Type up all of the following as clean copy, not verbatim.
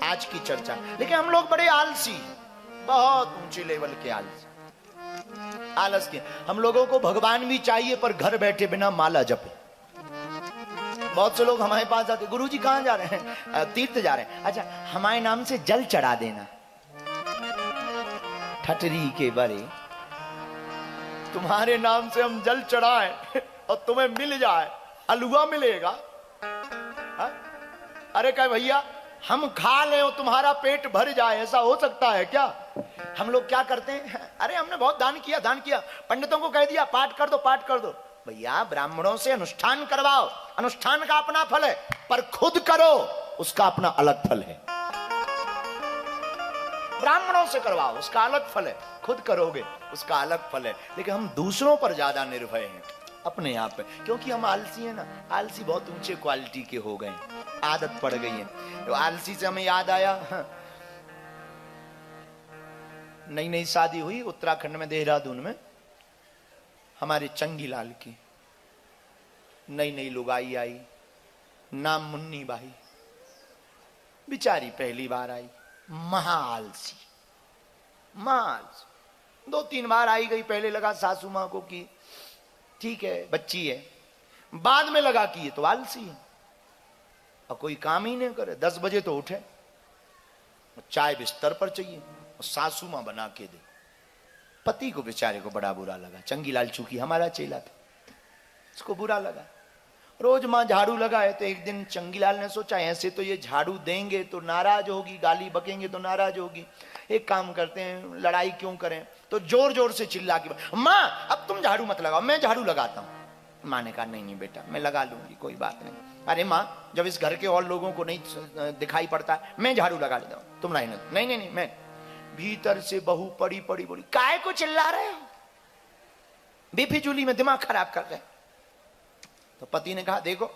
आज की चर्चा। लेकिन हम लोग बड़े आलसी, बहुत ऊंचे लेवल के आलसी, आलस के। हम लोगों को भगवान भी चाहिए पर घर बैठे बिना माला जपे। बहुत से लोग हमारे पास आते, गुरुजी कहां जा रहे हैं? तीर्थ जा रहे हैं। अच्छा, हमारे नाम से जल चढ़ा देना। ठटरी के बरे, तुम्हारे नाम से हम जल चढ़ाएं और तुम्हें मिल जाए, हलवा मिलेगा? हा? अरे कह भैया, हम खा ले और तुम्हारा पेट भर जाए, ऐसा हो सकता है क्या? हम लोग क्या करते हैं? अरे हमने बहुत दान किया, दान किया, पंडितों को कह दिया पाठ कर दो, पाठ कर दो। भैया ब्राह्मणों से अनुष्ठान करवाओ, अनुष्ठान का अपना फल है, पर खुद करो उसका अपना अलग फल है। ब्राह्मणों से करवाओ उसका अलग फल है, खुद करोगे उसका अलग फल है। लेकिन हम दूसरों पर ज्यादा निर्भय हैं, अपने आप पे, क्योंकि हम आलसी हैं ना। आलसी बहुत ऊंचे क्वालिटी के हो गए, आदत पड़ गई है। तो आलसी से हमें याद आया, नई नई शादी हुई उत्तराखंड में, देहरादून में, हमारे चंगीलाल की नई नई लुगाई आई, नाम मुन्नी बाई, बिचारी पहली बार आई, महाआलसी, महाआलसी। 2-3 बार आई गई, पहले लगा सासू मां को कि ठीक है बच्ची है, बाद में लगा कि ये तो आलसी है और कोई काम ही नहीं करे। 10 बजे तो उठे, चाय बिस्तर पर चाहिए और सासू मां बना के दे। पति को बेचारे को बड़ा बुरा लगा। चंगीलाल चूंकि हमारा चेला था, उसको बुरा लगा। रोज मां झाड़ू लगाए, तो एक दिन चंगीलाल ने सोचा ऐसे तो ये झाड़ू देंगे तो नाराज होगी, गाली बकेंगे तो नाराज होगी, एक काम करते हैं लड़ाई क्यों करें। तो जोर जोर से चिल्ला के, मां अब तुम झाड़ू मत लगाओ, मैं झाड़ू लगाता हूं। मां ने कहा नहीं नहीं बेटा मैं लगा लूंगी, कोई बात नहीं। अरे मां जब इस घर के और लोगों को नहीं दिखाई पड़ता मैं झाड़ू लगा लेता हूं, तुम नहीं नहीं नहीं नहीं मैं। भीतर से बहू पड़ी पड़ी बोली, काय को चिल्ला रहे हो, बेफिजूली में दिमाग खराब कर रहे। तो पति ने कहा देखो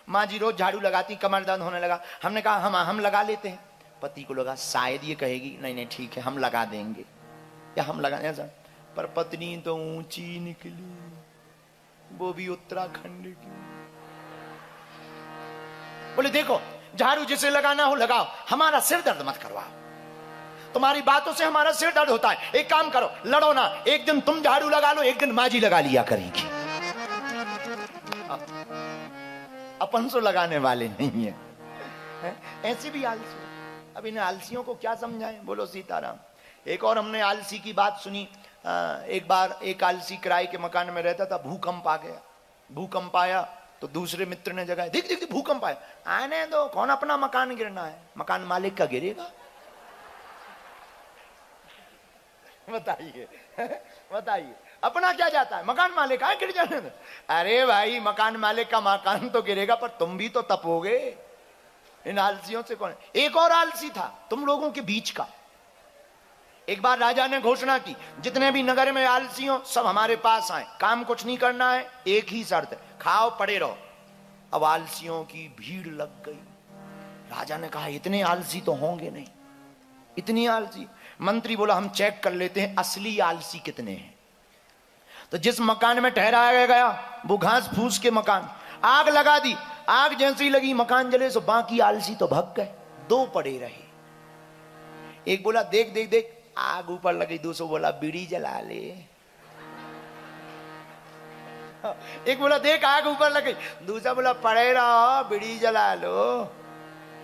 माँ जी रोज झाड़ू लगाती, कमर दर्द होने लगा, हमने कहा हम लगा लेते हैं। पति को लगा शायद ये कहेगी नहीं नहीं ठीक है हम लगा देंगे, या हम लगा ऐसा। पर पत्नी तो ऊंची निकली, वो भी उत्तराखंड की। बोले देखो झाड़ू जिसे लगाना हो लगाओ, हमारा सिर दर्द मत करवाओ, तुम्हारी बातों से हमारा सिर दर्द होता है। एक काम करो लड़ो ना, एक दिन तुम झाड़ू लगा लो, एक दिन माँ जी लगा लिया करेगी। अपन सो लगाने वाले नहीं है, ऐसे भी आलसी। अब इन आलसियों को क्या समझाएं, बोलो सीताराम। एक और हमने आलसी की बात सुनी। एक बार एक आलसी किराए के मकान में रहता था, भूकंप आ गया। भूकंप आया तो दूसरे मित्र ने जगाया, देख देख भूकंप आया, आने दो, कौन अपना मकान गिरना है, मकान मालिक का गिरेगा। बताइए बताइए, अपना क्या जाता है, मकान मालिक का गिर जाने दो। अरे भाई मकान मालिक का मकान तो गिरेगा पर तुम भी तो तपोगे। इन आलसियों से कौन। एक और आलसी था तुम लोगों के बीच का। एक बार राजा ने घोषणा की जितने भी नगर में आलसी हो सब हमारे पास आए, काम कुछ नहीं करना है, एक ही शर्त है खाओ पड़े रहो। अब आलसियों की भीड़ लग गई। राजा ने कहा इतने आलसी तो होंगे नहीं, इतनी आलसी। मंत्री बोला हम चेक कर लेते हैं असली आलसी कितने हैं। तो जिस मकान में ठहराया गया वो घास फूस के मकान, आग लगा दी, आग जैसी लगी मकान जले, सो बाकी आलसी तो भाग गए, 2 पड़े रहे। एक बोला देख देख देख आग ऊपर लगी, दूसरा बोला बीड़ी जला ले। एक बोला देख आग ऊपर लगी, दूसरा बोला पड़े रहो बीड़ी जला लो।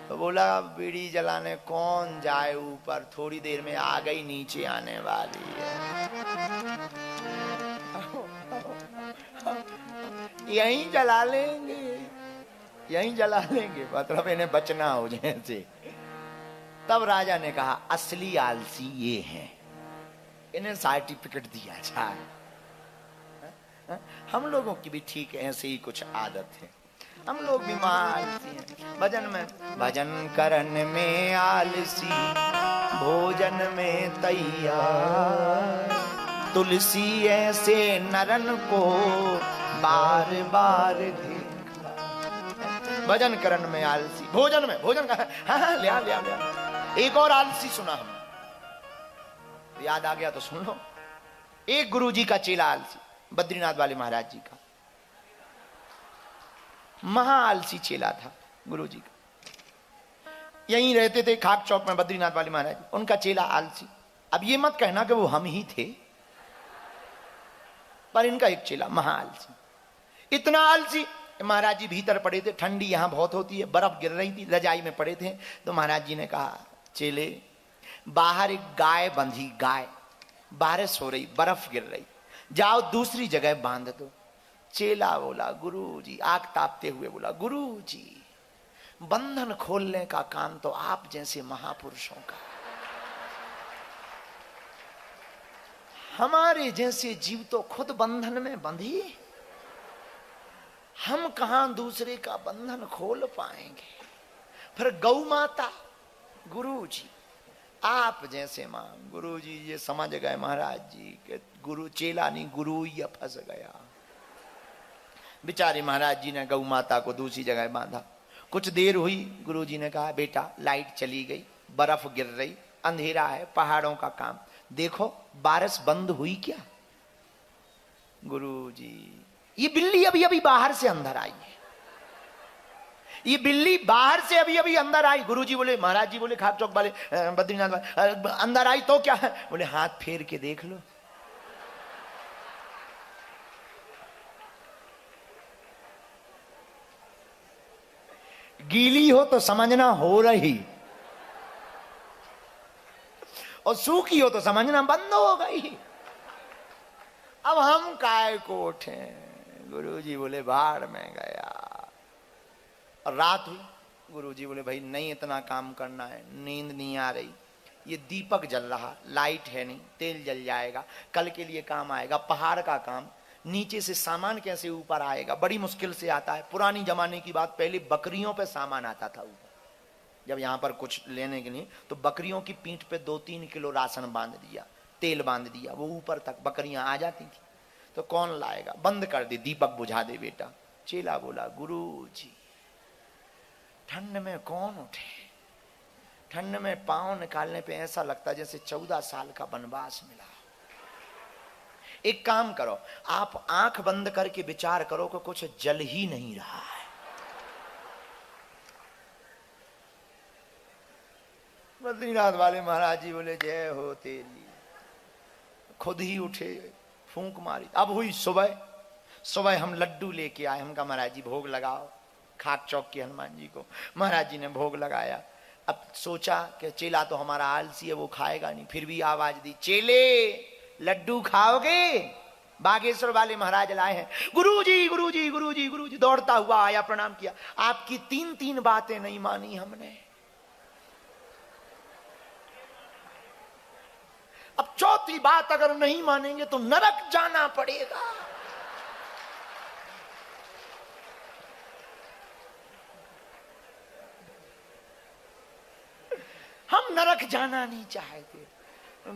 तो बोला बीड़ी जलाने कौन जाए ऊपर, थोड़ी देर में आग ही नीचे आने वाली है, यहीं जला लेंगे, यहीं जला लेंगे, मतलब इन्हें बचना हो जैसे। तब राजा ने कहा असली आलसी ये हैं, इन्हें सर्टिफिकेट दिया जाए। हम लोगों की भी ठीक ऐसे ही कुछ आदत है, हम लोग भी आलसी हैं। भजन में भजन करन में आलसी, भोजन में तैयार, तुलसी ऐसे नरन को बार बार देखा। भजन करन में आलसी, भोजन में, भोजन का हाँ लिया लिया लिया। एक और आलसी सुना हमने, याद आ गया तो सुन लो। एक गुरुजी का चेला आलसी, बद्रीनाथ वाले महाराज जी का महा आलसी चेला था गुरुजी का। यहीं रहते थे खाक चौक में बद्रीनाथ वाले महाराज, उनका चेला आलसी। अब ये मत कहना कि वो हम ही थे, पर इनका एक चेला महा आलसी, इतना आलसी। महाराज जी भीतर पड़े थे, ठंडी यहां बहुत होती है, बर्फ गिर रही थी, रजाई में पड़े थे। तो महाराज जी ने कहा, चेले बाहर एक गाय बंधी, गाय बारिश हो रही, बर्फ गिर रही, जाओ दूसरी जगह बांध दो। चेला बोला, गुरु जी, आग तापते हुए बोला, गुरु जी बंधन खोलने का काम तो आप जैसे महापुरुषों का, हमारे जैसे जीव तो खुद बंधन में बंधी, हम कहां दूसरे का बंधन खोल पाएंगे। फिर गौ माता, गुरु जी आप जैसे मां। गुरु जी ये समझ गए महाराज जी के गुरु चेला नहीं, गुरु ही फंस गया। बेचारे महाराज जी ने गौ माता को दूसरी जगह बांधा। कुछ देर हुई, गुरु जी ने कहा, बेटा लाइट चली गई, बर्फ गिर रही, अंधेरा है, पहाड़ों का काम, देखो बारिश बंद हुई क्या। गुरु जी ये बिल्ली अभी अभी बाहर से अंदर आई है, ये बिल्ली बाहर से अभी अभी अंदर आई। गुरु जी बोले, महाराज जी बोले खाक चौक वाले बद्रीनाथ वाले, अंदर आई तो क्या है? बोले हाथ फेर के देख लो। गीली हो तो समझना हो रही, और सूखी हो तो समझना बंद हो गई। अब हम काय को उठे? गुरु जी बोले बाहर में गया। और रात हुई, गुरु जी बोले भाई नहीं इतना काम करना है, नींद नहीं आ रही, ये दीपक जल रहा, लाइट है नहीं, तेल जल जाएगा, कल के लिए काम आएगा, पहाड़ का काम, नीचे से सामान कैसे ऊपर आएगा, बड़ी मुश्किल से आता है। पुरानी जमाने की बात, पहले बकरियों पे सामान आता था ऊपर, जब यहां पर कुछ लेने के लिए, तो बकरियों की पीठ पे 2-3 किलो राशन बांध दिया, तेल बांध दिया, वो ऊपर तक बकरियां आ जाती थी। तो कौन लाएगा? बंद कर दे, दीपक बुझा दे बेटा। चेला बोला, गुरु जी ठंड में कौन उठे? ठंड में पांव निकालने पे ऐसा लगता जैसे 14 साल का वनवास मिला। एक काम करो, आप आंख बंद करके विचार करो कि कुछ जल ही नहीं रहा है। बद्रीनाथ वाले महाराज जी बोले, जय हो तेरी। खुद ही उठे, फूंक मारी। अब हुई सुबह, सुबह हम लड्डू लेके आए, हम कहा महाराज जी भोग लगाओ खाक चौक के हनुमान जी को। महाराज जी ने भोग लगाया। अब सोचा कि चेला तो हमारा आलसी है, वो खाएगा नहीं, फिर भी आवाज दी, चेले लड्डू खाओगे? बागेश्वर वाले महाराज लाए हैं। गुरुजी गुरुजी गुरुजी गुरुजी दौड़ता हुआ आया, प्रणाम किया। आपकी 3 बातें नहीं मानी हमने, अब 4थी बात अगर नहीं मानेंगे तो नरक जाना पड़ेगा। हम नरक जाना नहीं चाहते।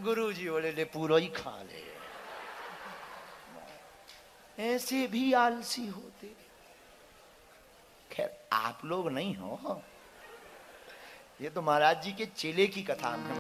गुरुजी बोले, ले पूरा ही खा ले। ऐसे भी आलसी होते। खैर आप लोग नहीं हो, ये तो महाराज जी के चेले की कथा हमने